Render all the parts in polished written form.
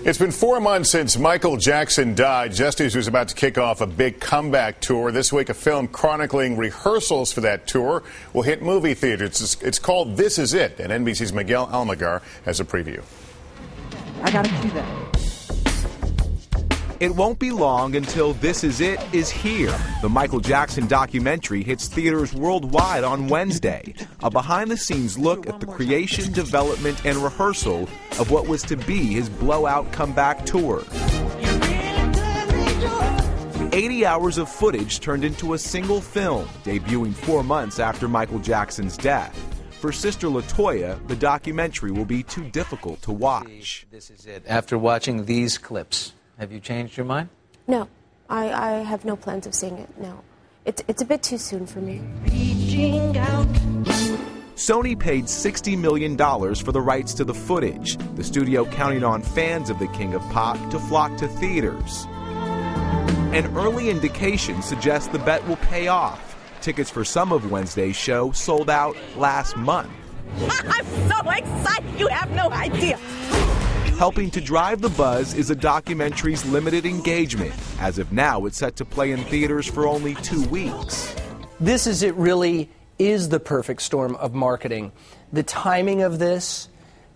It's been 4 months since Michael Jackson died, just as he was about to kick off a big comeback tour. This week, a film chronicling rehearsals for that tour will hit movie theaters. It's called This Is It, and NBC's Miguel Almaguer has a preview. I gotta see that. It won't be long until This Is It is here. The Michael Jackson documentary hits theaters worldwide on Wednesday. A behind-the-scenes look at the creation, development, and rehearsal of what was to be his blowout comeback tour. 80 hours of footage turned into a single film, debuting 4 months after Michael Jackson's death. For sister LaToya, the documentary will be too difficult to watch. This is it. After watching these clips, have you changed your mind? No, I have no plans of seeing it, no. It's a bit too soon for me. Sony paid $60 million for the rights to the footage, the studio counting on fans of the King of Pop to flock to theaters. An early indication suggests the bet will pay off. Tickets for some of Wednesday's show sold out last month. I'm so excited, you have no idea. Helping to drive the buzz is the documentary's limited engagement. As of now, it's set to play in theaters for only 2 weeks. This Is It really is the perfect storm of marketing. The timing of this,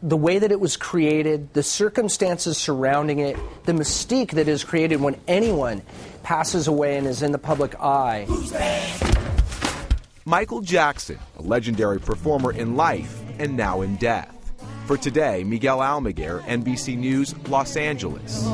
the way that it was created, the circumstances surrounding it, the mystique that is created when anyone passes away and is in the public eye. Michael Jackson, a legendary performer in life and now in death. For today, Miguel Almaguer, NBC News, Los Angeles.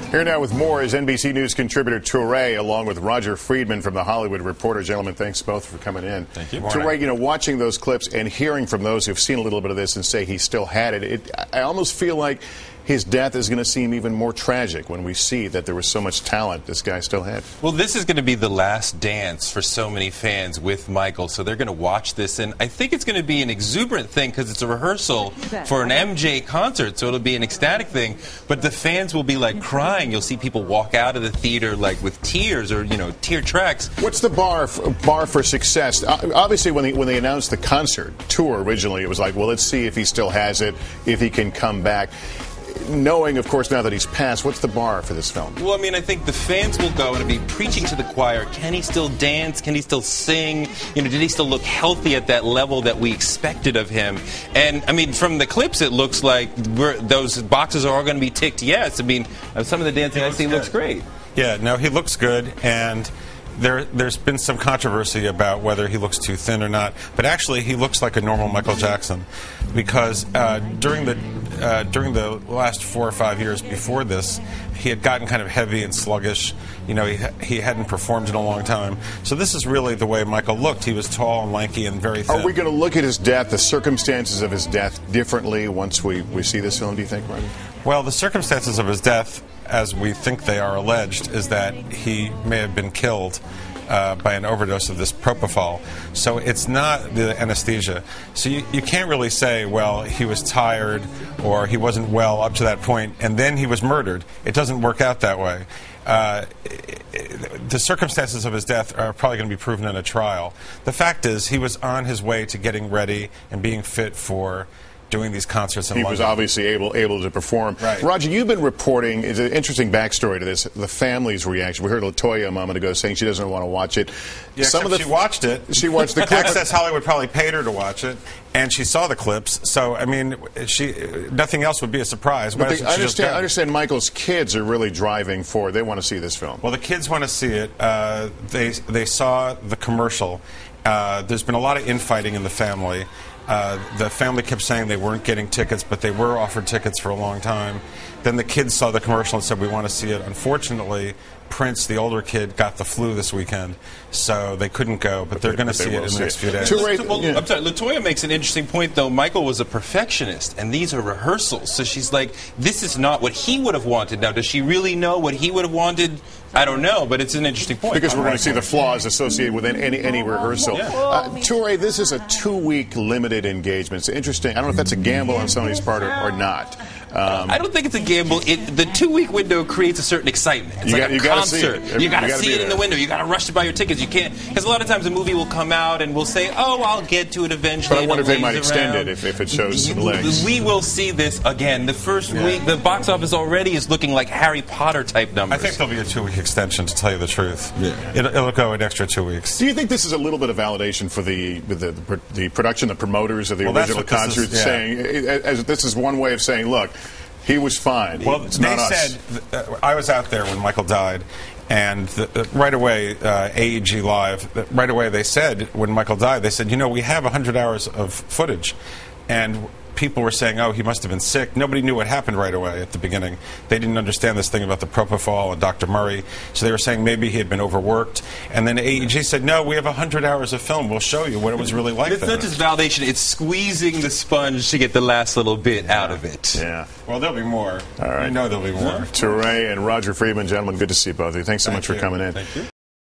Here now with more is NBC News contributor Touré, along with Roger Friedman from The Hollywood Reporter. Gentlemen, thanks both for coming in. Thank you. Touré, watching those clips and hearing from those who've seen a little bit of this and say he still had it, I almost feel like his death is going to seem even more tragic when we see that there was so much talent this guy still had. Well, this is going to be the last dance for so many fans with Michael, so they're going to watch this, and I think it's going to be an exuberant thing because it's a rehearsal for an MJ concert, so it'll be an ecstatic thing, but the fans will be like crying. You'll see people walk out of the theater like with tears or, tear tracks. What's the bar for success? Obviously, when they announced the concert tour originally, it was like, well, let's see if he still has it, if he can come back. Knowing, of course, now that he's passed, what's the bar for this film? Well, I think the fans will go and be preaching to the choir. Can he still dance? Can he still sing? Did he still look healthy at that level that we expected of him? And, from the clips, it looks like those boxes are all going to be ticked yes. Some of the dancing I see looks great. Yeah, no, he looks good, and there's been some controversy about whether he looks too thin or not, but actually he looks like a normal Michael Jackson, because during the last 4 or 5 years before this, he had gotten kind of heavy and sluggish. He hadn't performed in a long time. So this is really the way Michael looked. He was tall and lanky and very thin. Are we going to look at his death, the circumstances of his death, differently once we see this film, do you think, Ryan? Well, the circumstances of his death, as we think they are alleged, is that he may have been killed by an overdose of this propofol. So it's not the anesthesia. So you can't really say, well, he was tired or he wasn't well up to that point and then he was murdered. It doesn't work out that way. The circumstances of his death are probably going to be proven in a trial. The fact is, he was on his way to getting ready and being fit for doing these concerts in London. He was obviously able to perform. Right. Roger, you've been reporting, it's an interesting backstory to this, the family's reaction. We heard LaToya a moment ago saying she doesn't want to watch it. Yeah, she watched it. She watched the clip. Access Hollywood probably paid her to watch it, and she saw the clips. So, nothing else would be a surprise. But I understand Michael's kids are really driving for, they want to see this film. Well, the kids want to see it. They saw the commercial. There's been a lot of infighting in the family. The family kept saying they weren't getting tickets, but they were offered tickets for a long time. Then the kids saw the commercial and said, we want to see it. Unfortunately, Prince, the older kid, got the flu this weekend, so they couldn't go, but they're going to see it in the next few days. I'm sorry, LaToya makes an interesting point, though. Michael was a perfectionist, and these are rehearsals. So she's like, this is not what he would have wanted. Now, does she really know what he would have wanted? I don't know, but it's an interesting point. Because we're going to see the flaws associated with any rehearsal. Yeah. Touré, this is a 2-week limited engagement. It's interesting. I don't know if that's a gamble on somebody's part or not. I don't think it's a gamble. The 2-week window creates a certain excitement. It's like a concert. You got to see it in the window. You got to rush to buy your tickets. You can't, because a lot of times a movie will come out and we'll say, "Oh, I'll get to it eventually." But I wonder if they might extend it if it shows some legs. We will see this again. The first week, the box office already is looking like Harry Potter type numbers. I think there'll be a 2-week extension, to tell you the truth. Yeah. It'll go an extra 2 weeks. Do you think this is a little bit of validation for the production, the promoters of the original concert, saying as this is one way of saying, look, he was fine. Well, it's they not us. said I was out there when Michael died. And right away, AEG Live, right away they said, when Michael died, they said, we have 100 hours of footage. And people were saying, oh, he must have been sick. Nobody knew what happened right away at the beginning. They didn't understand this thing about the propofol and Dr. Murray. So they were saying maybe he had been overworked. And then AEG said, no, we have 100 hours of film. We'll show you what it was really like. It's not just validation. It's squeezing the sponge to get the last little bit out of it. Yeah. Well, there'll be more. All right. I know there'll be more. Toure and Roger Friedman, gentlemen, good to see both of you. Thanks so much for coming in. Thank you.